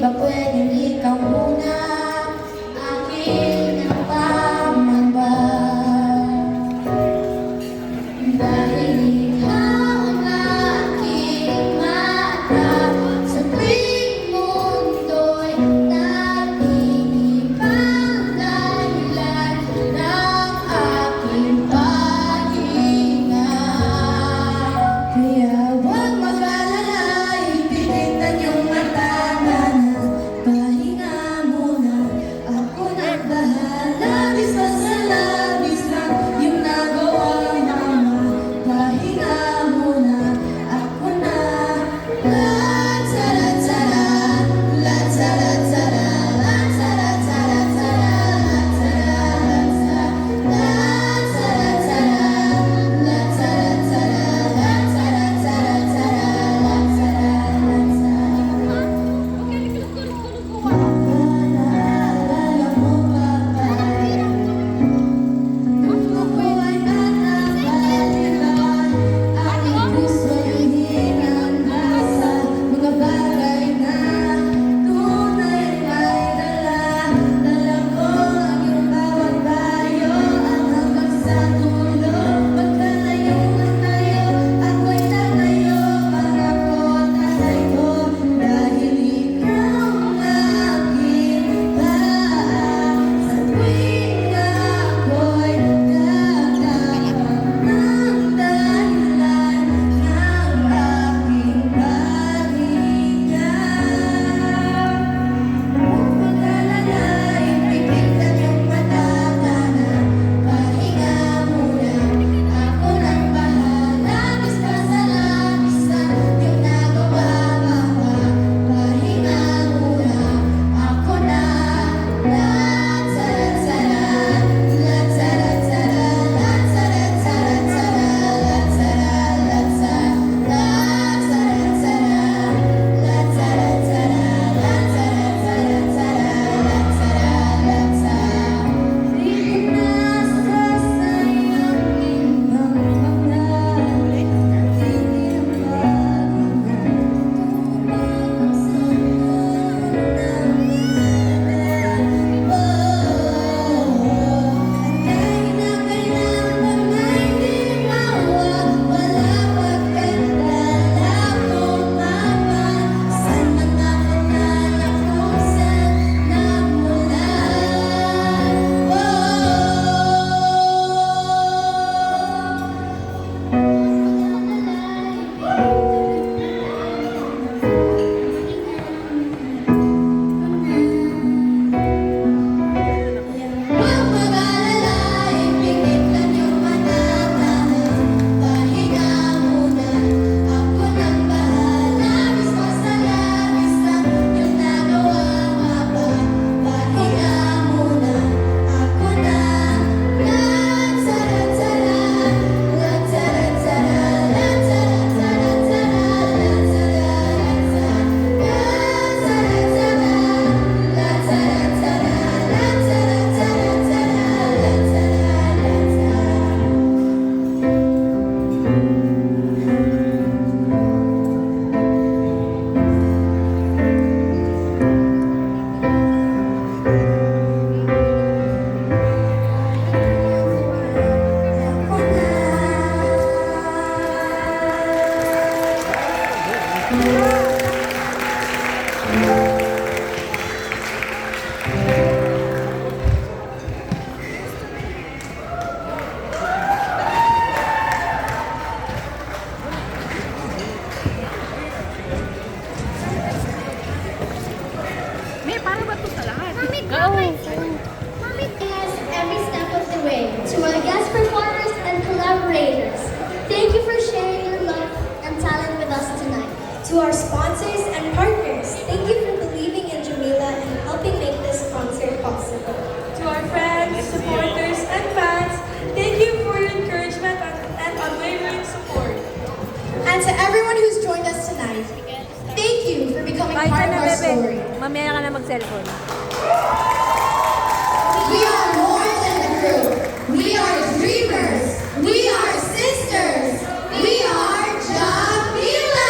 ba pwedeng ikaw muna? Akin ang pamamba. Dahil ikaw ang aking mata, sa tuwing mundo'y nag-iibang dahilan ng aking paghinga. Kaya huwag mag-alala, ipilitan yung mata na pahinga muna. Ako na bahala, labis pa sa labis lang yung nagawa mama. Pahinga muna, ako na. La-tara-tara, la-tara-tara, la-tara-tara-tara, la-tara-tara, la-tara-tara, la-tara-tara, naalala mo ba ba? Kung ako ay natapalitan, aking puso'y hinangasa. Mga bagay na tunay may dala. Dala ko ang iyong bawat payo, at hanggang sa dulo magkalayo man tayo, ako'y tatayo para kotahay ko. Dahil ikaw ang aking paa, sa tuwing ako'y nagkakaroon ng dahilan ng aking paghinga. Huwag mag-alala, ipilitan yung mata na pahinga muna. Ako nang bahala, labis pa sa labis lang yung nagawa mama. Pahinga muna, ako na. La-tara-tara, la-tara-tara, la-tara-tara-tara, la-tara-tara, Huwag mag-alala, ipilitan yung mata na pahinga muna. Ako nang bahala, labis pa sa labis lang yung nagawa mama. Pahinga muna, ako na. La-tara-tara, la-tara-tara, la-tara-tara-tara, May, para ba ito sa lahat? Mami, Oo. Mami has every step of the way. To our guest performers and collaborators, thank you for sharing your love and talent with us tonight. To our sponsors and partners, thank you for believing in Jamila and helping make this concert possible. To our friends, supporters, and fans, thank you for your encouragement and unwavering support. And to everyone who's joined us tonight, thank you for becoming Kahit part ka of na, our bebe. story. Mamaya ka na mag-cellphone. We are more than a group. We are dreamers. We are sisters. We are Jamila.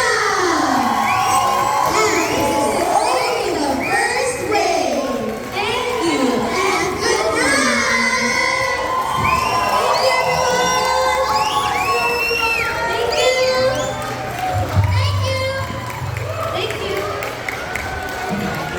And this is only the Thank you.